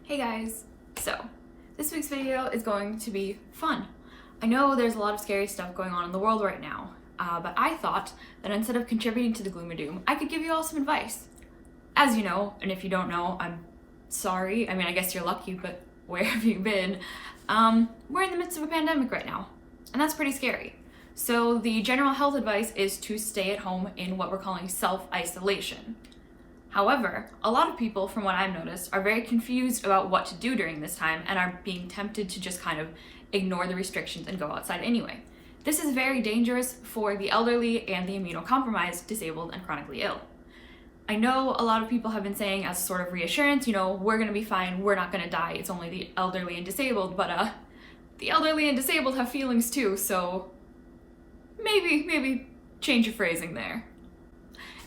Hey guys! So, this week's video is going to be fun. I know there's a lot of scary stuff going on in the world right now, but I thought that instead of contributing to the gloom and doom, I could give you all some advice. As you know, and if you don't know, I'm sorry. I mean, I guess you're lucky, but where have you been? We're in the midst of a pandemic right now, and that's pretty scary. So the general health advice is to stay at home in what we're calling self-isolation. However, a lot of people, from what I've noticed, are very confused about what to do during this time and are being tempted to just kind of ignore the restrictions and go outside anyway. This is very dangerous for the elderly and the immunocompromised, disabled, and chronically ill. I know a lot of people have been saying as sort of reassurance, we're gonna be fine, we're not gonna die, it's only the elderly and disabled, but the elderly and disabled have feelings too, so maybe change your phrasing there.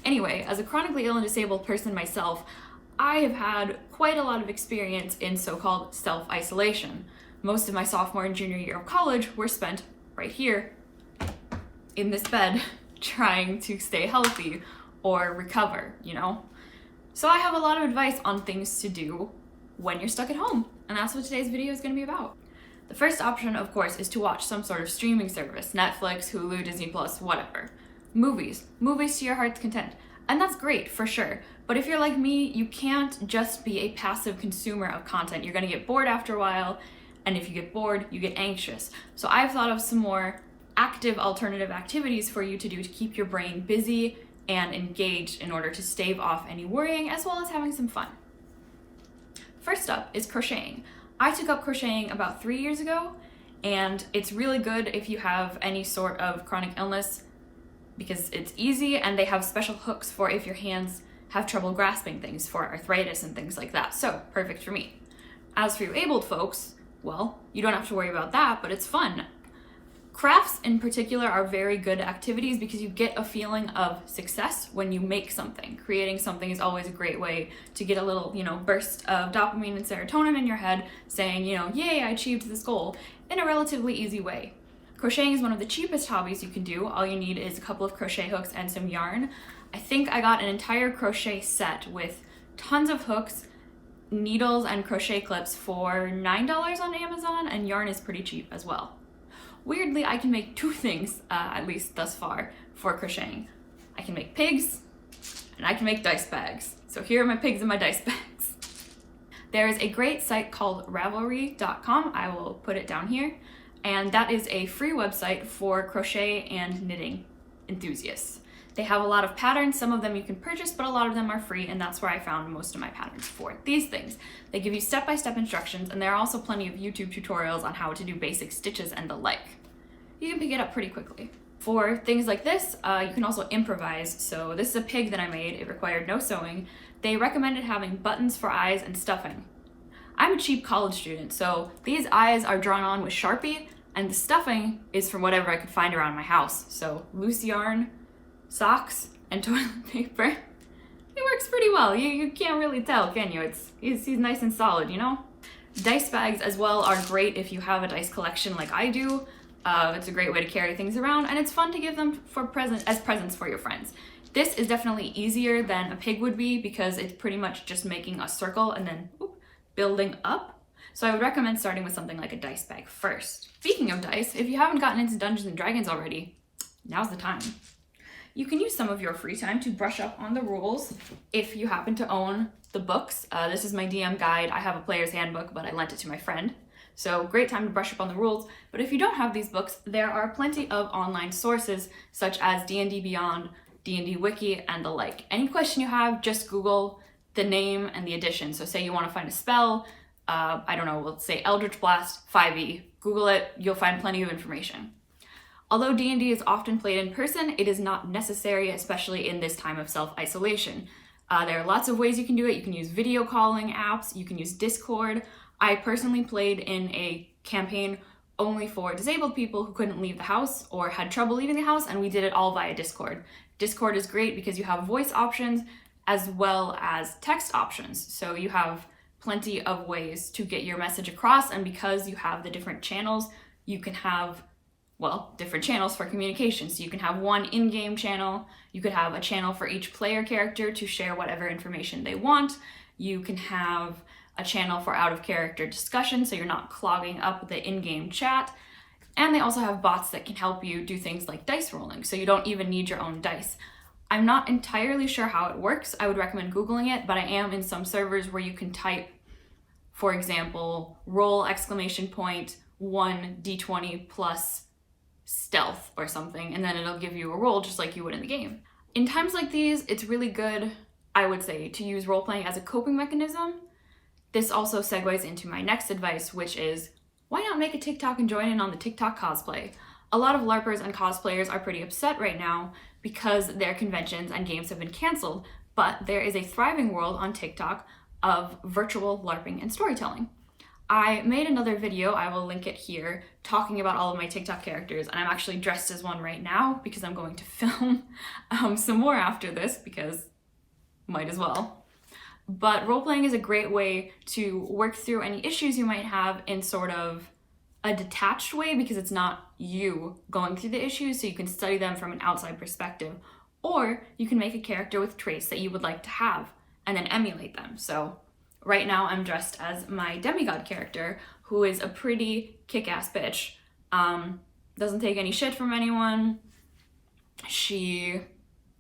Anyway, as a chronically ill and disabled person myself, I have had quite a lot of experience in so-called self-isolation. Most of my sophomore and junior year of college were spent right here, in this bed, trying to stay healthy or recover, So I have a lot of advice on things to do when you're stuck at home, and that's what today's video is going to be about. The first option, of course, is to watch some sort of streaming service, Netflix, Hulu, Disney+, whatever. Movies to your heart's content. And that's great, for sure. But if you're like me, you can't just be a passive consumer of content. You're gonna get bored after a while, and if you get bored, you get anxious. So I've thought of some more active alternative activities for you to do to keep your brain busy and engaged in order to stave off any worrying, as well as having some fun. First up is crocheting. I took up crocheting about 3 years ago, and it's really good if you have any sort of chronic illness, because it's easy and they have special hooks for if your hands have trouble grasping things, for arthritis and things like that. So, perfect for me. As for you abled folks, well, you don't have to worry about that, but it's fun. Crafts in particular are very good activities because you get a feeling of success when you make something. Creating something is always a great way to get a little, burst of dopamine and serotonin in your head saying, yay, I achieved this goal in a relatively easy way. Crocheting is one of the cheapest hobbies you can do. All you need is a couple of crochet hooks and some yarn. I think I got an entire crochet set with tons of hooks, needles, and crochet clips for $9 on Amazon, and yarn is pretty cheap as well. Weirdly, I can make two things, at least thus far, for crocheting. I can make pigs, and I can make dice bags. So here are my pigs and my dice bags. There is a great site called Ravelry.com. I will put it down here. And that is a free website for crochet and knitting enthusiasts. They have a lot of patterns. Some of them you can purchase, but a lot of them are free, and that's where I found most of my patterns for these things. They give you step-by-step instructions, and there are also plenty of YouTube tutorials on how to do basic stitches and the like. You can pick it up pretty quickly. For things like this, you can also improvise. So this is a pig that I made. It required no sewing. They recommended having buttons for eyes and stuffing. I'm a cheap college student, so these eyes are drawn on with Sharpie, and the stuffing is from whatever I could find around my house. So loose yarn, socks, and toilet paper. It works pretty well. You can't really tell, can you? He's nice and solid, Dice bags as well are great if you have a dice collection like I do. It's a great way to carry things around, and it's fun to give them as presents for your friends. This is definitely easier than a pig would be because it's pretty much just making a circle and then building up. So I would recommend starting with something like a dice bag first. Speaking of dice, if you haven't gotten into Dungeons and Dragons already, now's the time. You can use some of your free time to brush up on the rules if you happen to own the books. This is my DM guide. I have a player's handbook, but I lent it to my friend. So great time to brush up on the rules. But if you don't have these books, there are plenty of online sources such as D&D Beyond, D&D Wiki, and the like. Any question you have, just Google the name and the edition. So say you want to find a spell, let's say Eldritch Blast 5e. Google it, you'll find plenty of information. Although D&D is often played in person, it is not necessary, especially in this time of self-isolation. There are lots of ways you can do it. You can use video calling apps, you can use Discord. I personally played in a campaign only for disabled people who couldn't leave the house or had trouble leaving the house, and we did it all via Discord. Discord is great because you have voice options as well as text options. So you have plenty of ways to get your message across, and because you have the different channels, you can have, different channels for communication. So you can have one in-game channel, you could have a channel for each player character to share whatever information they want, you can have a channel for out-of-character discussion so you're not clogging up the in-game chat. And they also have bots that can help you do things like dice rolling, so you don't even need your own dice. I'm not entirely sure how it works. I would recommend Googling it, but I am in some servers where you can type, for example, roll exclamation point 1d20 plus stealth or something, and then it'll give you a roll just like you would in the game. In times like these, it's really good, I would say, to use role-playing as a coping mechanism. This also segues into my next advice, which is, why not make a TikTok and join in on the TikTok cosplay? A lot of LARPers and cosplayers are pretty upset right now because their conventions and games have been canceled, but there is a thriving world on TikTok of virtual LARPing and storytelling. I made another video, I will link it here, talking about all of my TikTok characters, and I'm actually dressed as one right now because I'm going to film some more after this because might as well. But role-playing is a great way to work through any issues you might have in sort of a detached way because it's not you going through the issues, so you can study them from an outside perspective. Or you can make a character with traits that you would like to have and then emulate them. So right now I'm dressed as my demigod character, who is a pretty kick-ass bitch. Doesn't take any shit from anyone. She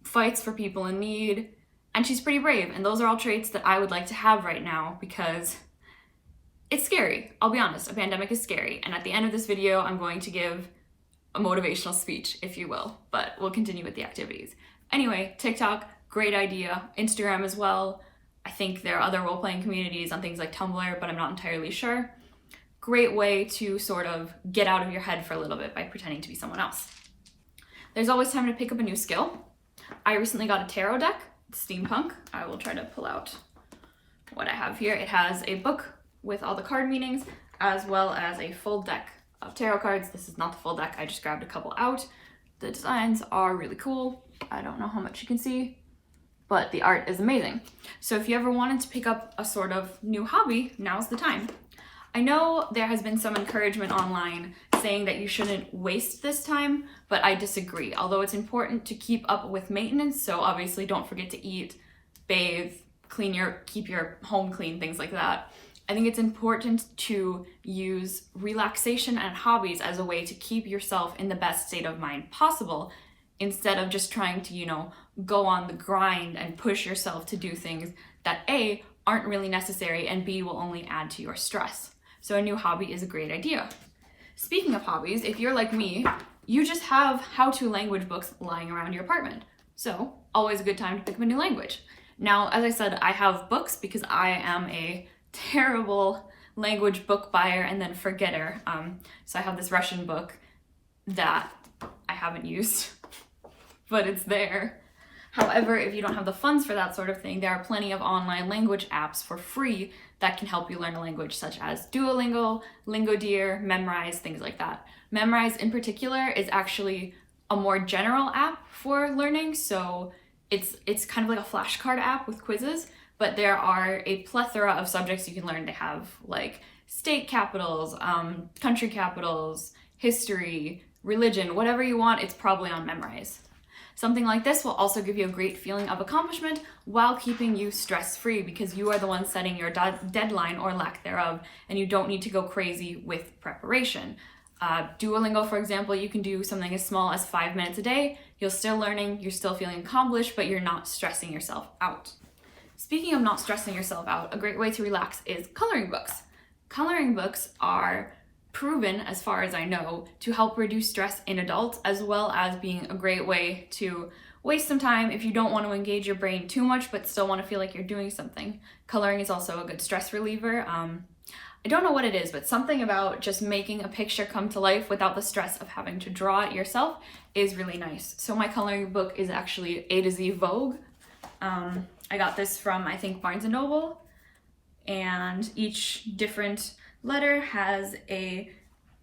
fights for people in need. And she's pretty brave, and those are all traits that I would like to have right now because it's scary. I'll be honest, a pandemic is scary. And at the end of this video, I'm going to give a motivational speech, if you will, but we'll continue with the activities. Anyway, TikTok, great idea. Instagram as well. I think there are other role-playing communities on things like Tumblr, but I'm not entirely sure. Great way to sort of get out of your head for a little bit by pretending to be someone else. There's always time to pick up a new skill. I recently got a tarot deck. Steampunk. I will try to pull out what I have here. It has a book with all the card meanings as well as a full deck of tarot cards. This is not the full deck, I just grabbed a couple out. The designs are really cool. I don't know how much you can see, but the art is amazing. So if you ever wanted to pick up a sort of new hobby, now's the time. I know there has been some encouragement online saying that you shouldn't waste this time, but I disagree. Although it's important to keep up with maintenance, so obviously don't forget to eat, bathe, keep your home clean, things like that. I think it's important to use relaxation and hobbies as a way to keep yourself in the best state of mind possible, instead of just trying to, go on the grind and push yourself to do things that A, aren't really necessary, and B, will only add to your stress. So a new hobby is a great idea. Speaking of hobbies, if you're like me, you just have how-to language books lying around your apartment. So always a good time to pick up a new language. Now, as I said, I have books because I am a terrible language book buyer and then forgetter. So I have this Russian book that I haven't used, but it's there. However, if you don't have the funds for that sort of thing, there are plenty of online language apps for free that can help you learn a language, such as Duolingo, Lingodeer, Memrise, things like that. Memrise in particular is actually a more general app for learning, so it's kind of like a flashcard app with quizzes, but there are a plethora of subjects you can learn. They have like state capitals, country capitals, history, religion, whatever you want, it's probably on Memrise. Something like this will also give you a great feeling of accomplishment while keeping you stress-free because you are the one setting your deadline or lack thereof, and you don't need to go crazy with preparation. Duolingo, for example, you can do something as small as 5 minutes a day. You're still learning, you're still feeling accomplished, but you're not stressing yourself out. Speaking of not stressing yourself out, a great way to relax is coloring books. Coloring books are proven, as far as I know, to help reduce stress in adults, as well as being a great way to waste some time if you don't want to engage your brain too much but still want to feel like you're doing something. Coloring is also a good stress reliever. I don't know what it is, but something about just making a picture come to life without the stress of having to draw it yourself is really nice. So my coloring book is actually A to Z Vogue. I got this from, I think, Barnes & Noble, and each different letter has a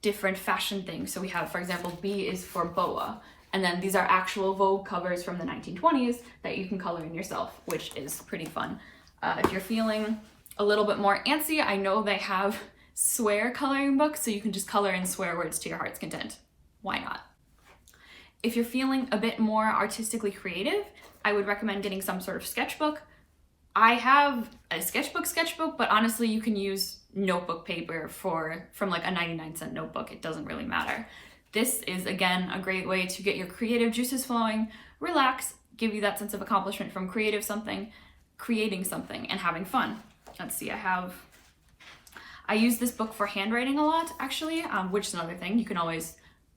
different fashion thing. So we have, for example, B is for boa, and then these are actual Vogue covers from the 1920s that you can color in yourself, which is pretty fun. If you're feeling a little bit more antsy, I know they have swear coloring books, so you can just color in swear words to your heart's content. Why not? If you're feeling a bit more artistically creative, I would recommend getting some sort of sketchbook. I have a sketchbook, but honestly you can use notebook paper from like a 99-cent notebook. It doesn't really matter. This is, again, a great way to get your creative juices flowing, relax, give you that sense of accomplishment from creating something, and having fun. Let's see, I use this book for handwriting a lot, actually, which is another thing. You can always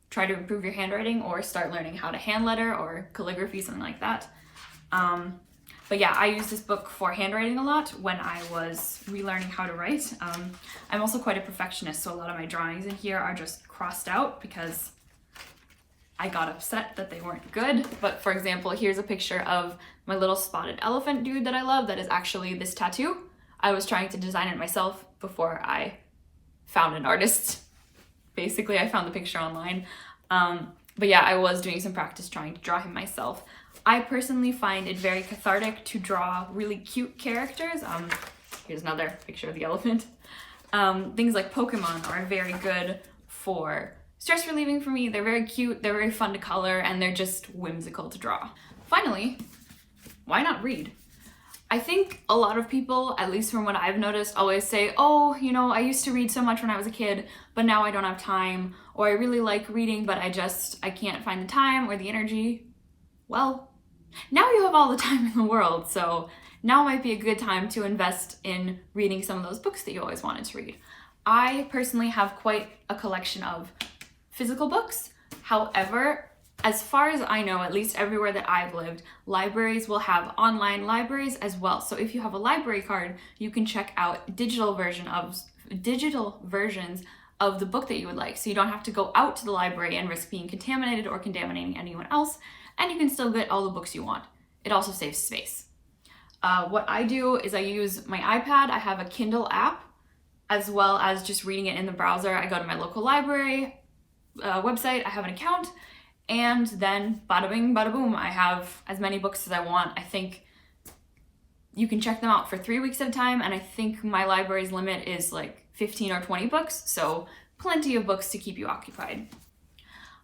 try to improve your handwriting or start learning how to hand letter or calligraphy, something like that. But yeah, I use this book for handwriting a lot when I was relearning how to write. I'm also quite a perfectionist, so a lot of my drawings in here are just crossed out because I got upset that they weren't good. But for example, here's a picture of my little spotted elephant dude that I love that is actually this tattoo. I was trying to design it myself before I found an artist. Basically, I found the picture online. But yeah, I was doing some practice trying to draw him myself. I personally find it very cathartic to draw really cute characters. Here's another picture of the elephant. Things like Pokemon are very good for stress relieving for me. They're very cute, they're very fun to color, and they're just whimsical to draw. Finally, why not read? I think a lot of people, at least from what I've noticed, always say, oh, you know, I used to read so much when I was a kid, but now I don't have time, or I really like reading, but I can't find the time or the energy. Well, now you have all the time in the world, so now might be a good time to invest in reading some of those books that you always wanted to read. I personally have quite a collection of physical books. However, as far as I know, at least everywhere that I've lived, libraries will have online libraries as well. So if you have a library card, you can check out digital versions of the book that you would like. So you don't have to go out to the library and risk being contaminated or contaminating anyone else, and you can still get all the books you want. It also saves space. What I do is I use my iPad. I have a Kindle app, as well as just reading it in the browser. I go to my local library website, I have an account, and then bada bing, bada boom, I have as many books as I want. I think you can check them out for 3 weeks at a time, and I think my library's limit is like 15 or 20 books, so plenty of books to keep you occupied.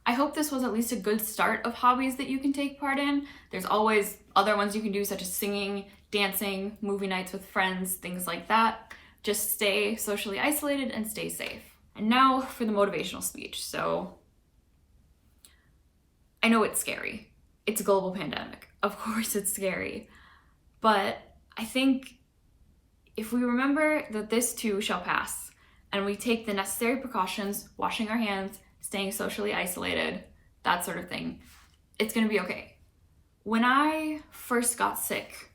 I hope this was at least a good start of hobbies that you can take part in. There's always other ones you can do, such as singing, dancing, movie nights with friends, things like that. Just stay socially isolated and stay safe. And now for the motivational speech. So, I know it's scary. It's a global pandemic. Of course it's scary. But I think if we remember that this too shall pass, and we take the necessary precautions, washing our hands, staying socially isolated, that sort of thing, it's gonna be okay. When I first got sick,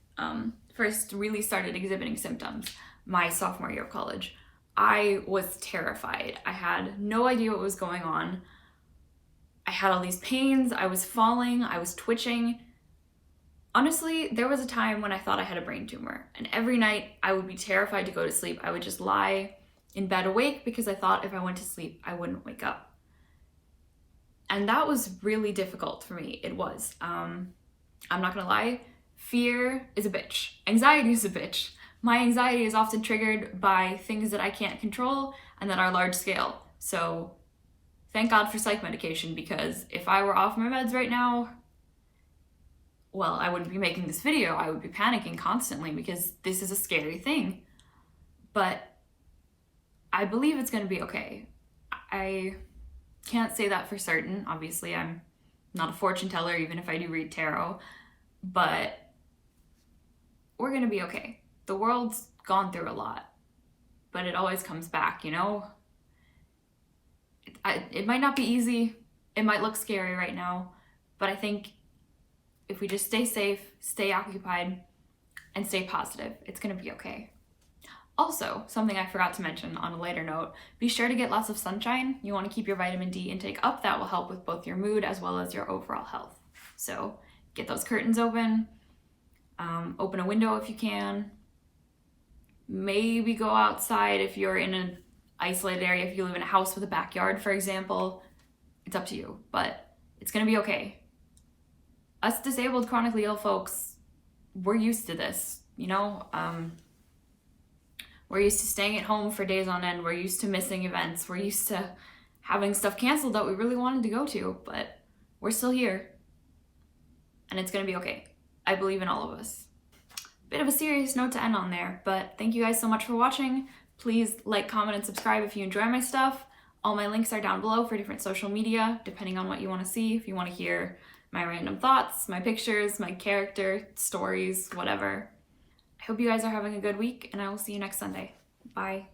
first really started exhibiting symptoms, my sophomore year of college, I was terrified. I had no idea what was going on. I had all these pains, I was falling, I was twitching. Honestly, there was a time when I thought I had a brain tumor, and every night I would be terrified to go to sleep. I would just lie in bed awake because I thought if I went to sleep, I wouldn't wake up. And that was really difficult for me. It was. I'm not gonna lie, fear is a bitch. Anxiety is a bitch. My anxiety is often triggered by things that I can't control and that are large scale. So thank God for psych medication, because if I were off my meds right now, well, I wouldn't be making this video. I would be panicking constantly because this is a scary thing. But I believe it's gonna be okay. I can't say that for certain. Obviously, I'm not a fortune teller, even if I do read tarot, but we're gonna be okay. The world's gone through a lot, but it always comes back, you know? It might not be easy, it might look scary right now, but I think if we just stay safe, stay occupied, and stay positive, it's gonna be okay. Also, something I forgot to mention on a later note, be sure to get lots of sunshine. You want to keep your vitamin D intake up. That will help with both your mood as well as your overall health. So get those curtains open, open a window if you can, maybe go outside if you're in an isolated area, if you live in a house with a backyard, for example. It's up to you, but it's gonna be okay. Us disabled, chronically ill folks, we're used to this, you know? We're used to staying at home for days on end. We're used to missing events. We're used to having stuff canceled that we really wanted to go to, but we're still here. And it's gonna be okay. I believe in all of us. bit of a serious note to end on there, but thank you guys so much for watching. Please like, comment, and subscribe if you enjoy my stuff. All my links are down below for different social media, depending on what you want to see. If you want to hear my random thoughts, my pictures, my character, stories, whatever. I hope you guys are having a good week, and I will see you next Sunday. Bye.